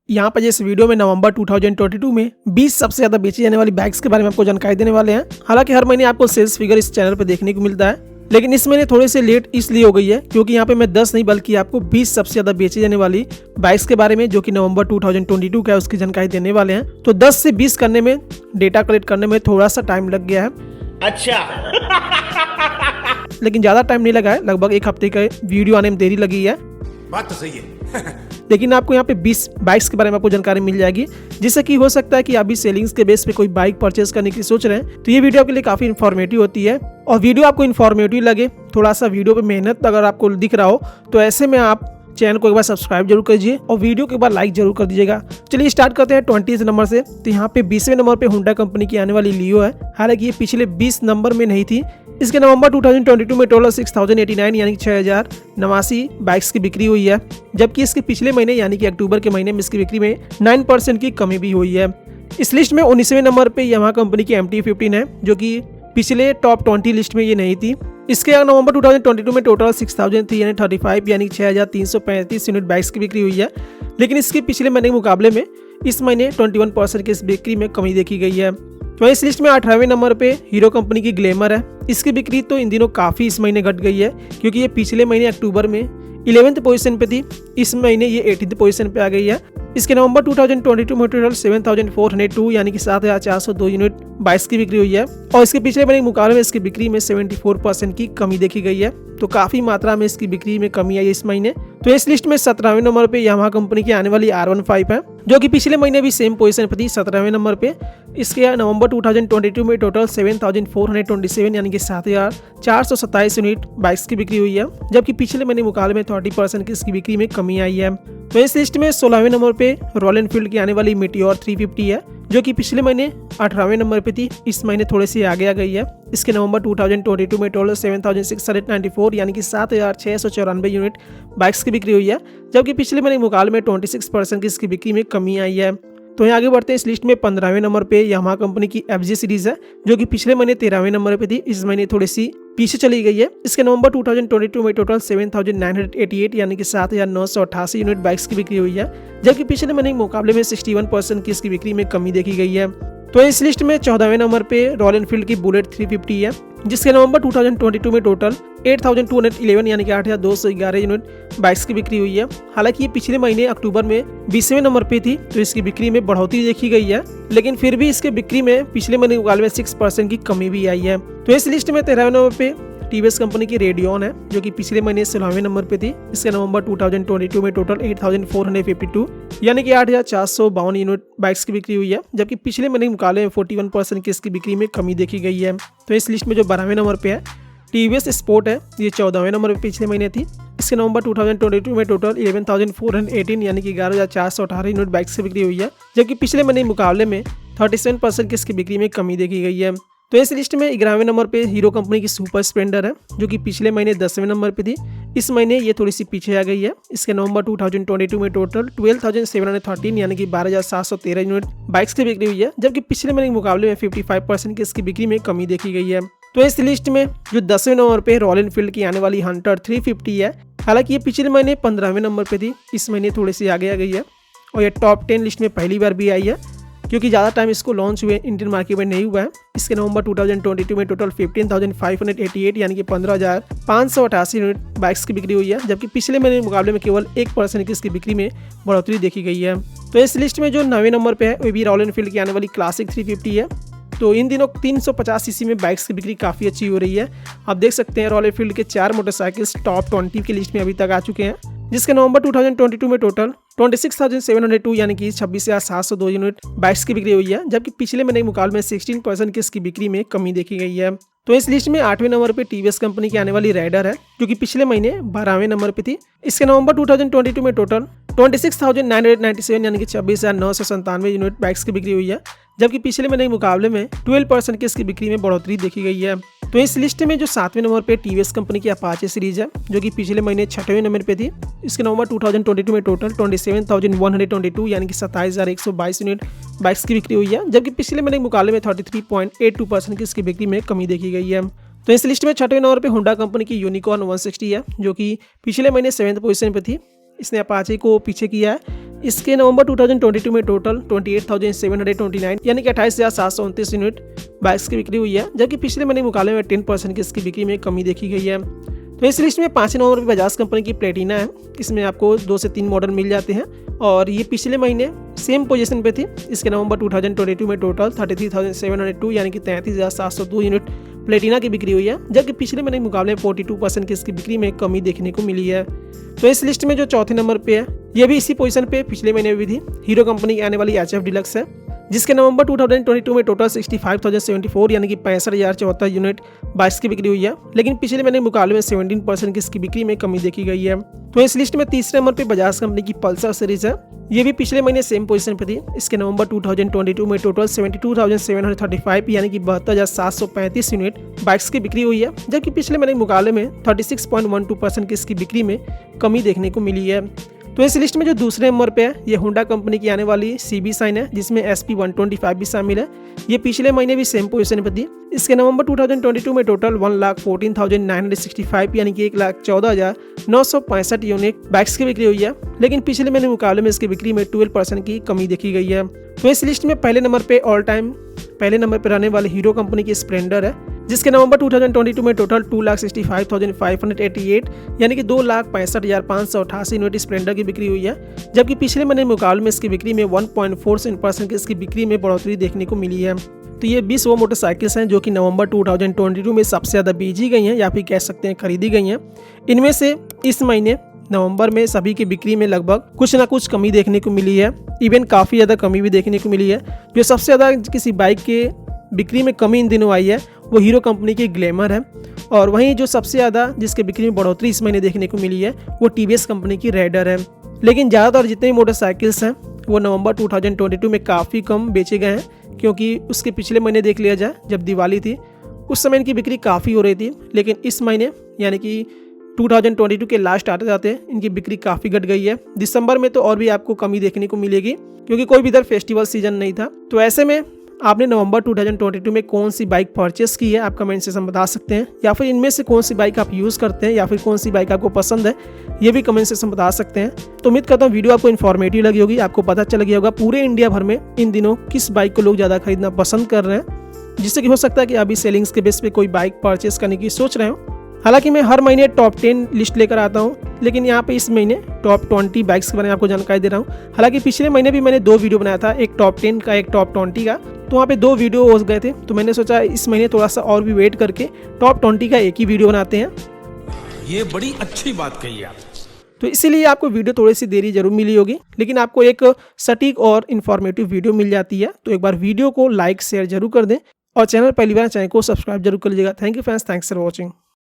यहाँ पर जिस वीडियो में नवंबर 2022 में 20 सबसे ज़्यादा बेची जाने वाली बाइक्स के बारे में आपको जानकारी देने वाले हैं। हालांकि हर महीने आपको सेल्स फिगर इस चैनल पर देखने को मिलता है, लेकिन इस महीने थोड़े से लेट इसलिए हो गई है क्योंकि यहाँ पे मैं 10 नहीं बल्कि आपको 20 सबसे ज़्यादा बेची जाने वाली बाइक्स के बारे में जो कि नवंबर 2022 का है उसकी जानकारी देने वाले हैं। तो 10 से 20 करने में, डेटा कलेक्ट करने में थोड़ा सा टाइम लग गया है। अच्छा लेकिन ज़्यादा टाइम नहीं लगा है, लगभग एक हफ्ते का वीडियो आने में देरी लगी है। बात तो सही है लेकिन आपको यहाँ पे 20 बाइक्स के बारे में आपको जानकारी मिल जाएगी, जिससे कि हो सकता है कि आप भी सेलिंग्स के बेस पे कोई बाइक परचेज करने की सोच रहे हैं तो ये वीडियो आपके लिए काफ़ी इन्फॉर्मेटिव होती है। और वीडियो आपको इन्फॉर्मेटिव लगे, थोड़ा सा वीडियो पे मेहनत अगर आपको दिख रहा हो तो ऐसे में आप चैनल को एक बार सब्सक्राइब जरूर कीजिए और वीडियो के बाद लाइक जरूर कर दीजिएगा। चलिए स्टार्ट करते हैं 20 नंबर से। तो यहाँ पे 20वें नंबर पे होंडा कंपनी की आने वाली लियो है। हालांकि ये पिछले 20 नंबर में नहीं थी। इसके नवंबर 2022 में टोटल 6089 यानी कि 6089 बाइक्स की बिक्री हुई है, जबकि इसके पिछले महीने यानी कि अक्टूबर के महीने में इसकी बिक्री में 9% की कमी भी हुई है। इस लिस्ट में 19वें नंबर पे यामाहा कंपनी की MT-15 है, जो कि पिछले टॉप 20 लिस्ट में ये नहीं थी। इसके नवंबर 2022 में टोटल 6335 यानी 6335 यूनिट बाइक्स की बिक्री हुई है, लेकिन इसके पिछले महीने के मुकाबले में इस महीने 21% की इस बिक्री में कमी देखी गई है। तो इस लिस्ट में 18वें नंबर पे हीरो कंपनी की ग्लैमर है। इसकी बिक्री तो इन दिनों काफ़ी इस महीने घट गई है क्योंकि ये पिछले महीने अक्टूबर में 11th पोजीशन पे थी, इस महीने ये 18th पोजीशन पे आ गई है। इसके नवंबर 2022 में टोटल 7402 यानी कि 7402 यूनिट बाइक्स की बिक्री हुई है और इसके पिछले महीने के मुकाबले में इसकी बिक्री में 74% की कमी देखी गई है। तो काफ़ी मात्रा में इसकी बिक्री में कमी आई है इस महीने। तो इस लिस्ट में 17वें नंबर पे यामाहा कंपनी की आने वाली R15 है, जो कि पिछले महीने भी सेम पोजीशन पर थी, 17वें नंबर पे। इसके नवंबर 2022 में टोटल 7427 यानी कि 7427 यूनिट बाइक्स की बिक्री हुई है, जबकि पिछले महीने मुकाबले में 30% की इसकी बिक्री में कमी आई है। तो इस लिस्ट में 16वें नंबर पे रॉयल एनफील्ड की आने वाली मीटियोर 350 है, जो कि पिछले महीने 18वें नंबर पे थी, इस महीने थोड़ी सी आगे आ गई है। इसके नवंबर 2022 में टोटल 7694 यानी कि 7694 यूनिट बाइक्स की बिक्री हुई है, जबकि पिछले महीने मुकाबले में 26% की इसकी बिक्री में कमी आई है। तो यहाँ आगे बढ़ते हैं। इस लिस्ट में 15वें नंबर पे यामाहा कंपनी की FJ सीरीज है, जो कि पिछले महीने 13वें नंबर पे थी, इस महीने थोड़ी सी पीछे चली गई है। इसके नवंबर 2022 में टोटल 7988 यानी कि 7988 यूनिट बाइक्स की बिक्री हुई है, जबकि पिछले महीने के मुकाबले में 61% की इसकी बिक्री में कमी देखी गई है। तो इस लिस्ट में 14वें नंबर पे रॉयल एनफील्ड की बुलेट 350 है, जिसके नवंबर 2022 में टोटल 8211 यानी कि 8211 यूनिट बाइक्स की बिक्री हुई है। हालांकि ये पिछले महीने अक्टूबर में 20वें नंबर पे थी, तो इसकी बिक्री में बढ़ोतरी देखी गई है, लेकिन फिर भी इसके बिक्री में पिछले महीने के मुकाबले में 6% की कमी भी आई है। तो इस लिस्ट में 13वें नंबर पे TVS कंपनी की रेडियन है, जो कि पिछले महीने 16वें नंबर पे थी। इसके नवंबर 2022 में टोटल 8452 यानी कि 8452 यूनिट बाइक्स की बिक्री हुई है, जबकि पिछले महीने के मुकाबले में 41% की इसकी बिक्री में कमी देखी गई है। तो इस लिस्ट में जो 12वें नंबर पे है TVS स्पोर्ट है, ये 14वें नंबर पे पिछले महीने थी। इसके नवंबर 2022 में टोटल 11418 यानी कि 11418 यूनिट बाइक्स की बिक्री हुई है, जबकि पिछले महीने के मुकाबले में 37% की इसकी बिक्री में कमी देखी गई है। तो इस लिस्ट में 11वें नंबर पे हीरो कंपनी की सुपर स्प्लेंडर है, जो कि पिछले महीने 10वें नंबर पे थी, इस महीने ये थोड़ी सी पीछे आ गई है। इसके नवंबर 2022 में टोटल 12713 यानी कि 12713 यूनिट बाइक्स की बिक्री हुई है, जबकि पिछले महीने के मुकाबले में 55% की इसकी बिक्री में कमी देखी गई है। तो इस लिस्ट में जो 10वें नंबर पे रॉयल एनफील्ड की आने वाली हंटर 350 है, हालांकि ये पिछले महीने 15वें नंबर पे थी, इस महीने थोड़ी सी आगे आ गई है और ये टॉप 10 लिस्ट में पहली बार भी आई है, क्योंकि ज़्यादा टाइम इसको लॉन्च हुए इंडियन मार्केट में नहीं हुआ है। इसके नवंबर 2022 में टोटल 15,588 यानी कि 15,588 यूनिट बाइक्स की बिक्री हुई है, जबकि पिछले महीने के मुकाबले में केवल 1% की इसकी बिक्री में बढ़ोतरी देखी गई है। तो इस लिस्ट में जो 9वें नंबर पे है वो भी रॉयल एनफील्ड की आने वाली क्लासिक 350 है। तो इन दिनों 350 सीसी में बाइक्स की बिक्री काफ़ी अच्छी हो रही है। आप देख सकते हैं रॉयल एनफील्ड के 4 मोटरसाइकिल्स टॉप 20 की लिस्ट में अभी तक आ चुके हैं, जिसके नवंबर 2022 में टोटल 26,702 यानी कि 26,702 यूनिट बाइक्स की बिक्री हुई है, जबकि पिछले महीने के मुकाबले में 16% की इसकी बिक्री में कमी देखी गई है। तो इस लिस्ट में 8वें नंबर पे TVS कंपनी की आने वाली राइडर है, जो कि पिछले महीने 12वें नंबर पे थी। इसके नवंबर 2022 में टोटल 26,997 यानी कि 26,997 यूनिट बाइक्स की बिक्री हुई है, जबकि पिछले महीने के मुकाबले में 12% की इसकी बिक्री में बढ़ोतरी देखी गई है। तो इस लिस्ट में जो 7वें नंबर पे TVS कंपनी की अपाचे सीरीज है, जो कि पिछले महीने 6वें नंबर पे थी। इसके नवंबर 2022 में टोटल 27,122 यानी कि 27,122 यूनिट बाइक्स की बिक्री हुई है, जबकि पिछले महीने के मुकाबले में 33.82% की इसकी बिक्री में कमी देखी गई है। तो इस लिस्ट में 6वें नंबर पे होंडा कंपनी की यूनिकॉर्न 160 है, जो कि पिछले महीने 7th पोजीशन पे थी। इसने अपाचे को पीछे किया है। इसके नवंबर 2022 में टोटल 28,729 यानी कि 28,729 यूनिट बाइक्स की बिक्री हुई है, जबकि पिछले महीने के मुकाबले में 10% की इसकी बिक्री में कमी देखी गई है। तो इस लिस्ट में 5 नवंबर पर बजाज कंपनी की प्लेटिना है। इसमें आपको 2 से 3 मॉडल मिल जाते हैं और ये पिछले महीने सेम पोजीशन पे थी। इसके नवंबर 2022 में टोटल 33,702 यानी कि 33,702 यूनिट प्लेटिना की बिक्री हुई है, जबकि पिछले महीने के मुकाबले 42% की इसकी बिक्री में कमी देखने को मिली है। तो इस लिस्ट में जो चौथे नंबर पे है, ये भी इसी पोजीशन पे पिछले महीने भी थी। हीरो कंपनी की आने वाली HF डिलक्स है, जिसके नवंबर 2022 में टोटल 65,074 यानी कि 65,074 यूनिट बाइक्स की बिक्री हुई है, लेकिन पिछले महीने के मुकाबले में 17% की इसकी बिक्री में कमी देखी गई है। तो इस लिस्ट में तीसरे नंबर पे बजाज कंपनी की पल्सर सीरीज है। ये भी पिछले महीने सेम पोजीशन पे थी। इसके नवंबर 2022 में टोटल 72,735 यानी कि 72,735 यूनिट बाइक्स की बिक्री हुई है, जबकि पिछले महीने के मुकाबले में 36.12% की इसकी बिक्री में कमी देखने को मिली है। तो इस लिस्ट में जो दूसरे नंबर पे है, ये होंडा कंपनी की आने वाली CB साइन है, जिसमें SP 125 भी शामिल है। ये पिछले महीने भी सेम पोजीशन पे थी। इसके नवंबर 2022 में टोटल 1,14,965 यानी कि 1,14,965 यूनिट बाइक्स की बिक्री हुई है, लेकिन पिछले महीने के मुकाबले में इसकी बिक्री में 12% की कमी देखी गई है। तो इस लिस्ट में पहले नंबर पे ऑल टाइम पहले नंबर पर रहने वाली हीरो कंपनी की स्प्लेंडर है, जिसके नवंबर 2022 में टोटल 2,65,588 यानी कि 2,65,588 यूनिट स्प्लेंडर की बिक्री हुई है, जबकि पिछले महीने के मुकाबले में इसकी बिक्री में 1.47% की इसकी बिक्री में बढ़ोतरी देखने को मिली है। तो ये 20 वो मोटरसाइकिल्स हैं जो कि नवंबर 2022 में सबसे ज़्यादा बेची गई हैं या फिर कह सकते हैं खरीदी गई हैं। इनमें से इस महीने नवंबर में सभी की बिक्री में लगभग कुछ ना कुछ कमी देखने को मिली है, इवन काफ़ी ज़्यादा कमी भी देखने को मिली है। जो सबसे ज़्यादा किसी बाइक के बिक्री में कमी इन दिनों आई है वो हीरो कंपनी की ग्लैमर है, और वहीं जो सबसे ज़्यादा जिसके बिक्री में बढ़ोतरी इस महीने देखने को मिली है वो TVS कंपनी की रेडर है। लेकिन ज़्यादातर जितने भी मोटरसाइकिल्स हैं वो नवंबर 2022 में काफ़ी कम बेचे गए हैं, क्योंकि उसके पिछले महीने देख लिया जाए जब दिवाली थी उस समय इनकी बिक्री काफ़ी हो रही थी, लेकिन इस महीने यानी कि 2022 के लास्ट आते जाते इनकी बिक्री काफ़ी घट गई है। दिसंबर में तो और भी आपको कमी देखने को मिलेगी, क्योंकि कोई भी इधर फेस्टिवल सीजन नहीं था। तो ऐसे में आपने नवंबर 2022 में कौन सी बाइक परचेस की है आप कमेंट सेक्शन में बता सकते हैं, या फिर इनमें से कौन सी बाइक आप यूज़ करते हैं या फिर कौन सी बाइक आपको पसंद है ये भी कमेंट सेक्शन में बता सकते हैं। तो उम्मीद करता हूँ वीडियो आपको इन्फॉर्मेटिव लगी होगी, आपको पता चल गया होगा पूरे इंडिया भर में इन दिनों किस बाइक को लोग ज़्यादा खरीदना पसंद कर रहे हैं, जिससे कि हो सकता है कि अभी सेलिंग्स के बेस पे कोई बाइक परचेस करने की सोच रहे हो। हालांकि मैं हर महीने टॉप 10 लिस्ट लेकर आता हूं, लेकिन यहाँ पे इस महीने टॉप 20 बाइक्स के बारे में आपको जानकारी दे रहा हूं। हालांकि पिछले महीने भी मैंने 2 वीडियो बनाया था, एक टॉप 10 का एक टॉप 20 का, तो वहाँ पे 2 वीडियो हो गए थे। तो मैंने सोचा इस महीने थोड़ा सा और भी वेट करके टॉप 20 का एक ही वीडियो बनाते हैं। ये बड़ी अच्छी बात कही आप। तो इसीलिए आपको वीडियो थोड़ी सी देरी जरूर मिली होगी, लेकिन आपको एक सटीक और इन्फॉर्मेटिव वीडियो मिल जाती है। तो एक बार वीडियो को लाइक शेयर जरूर कर दें और चैनल पहली बार चैनल को सब्सक्राइब जरूर कर लीजिएगा। Thank you friends, thanks for watching.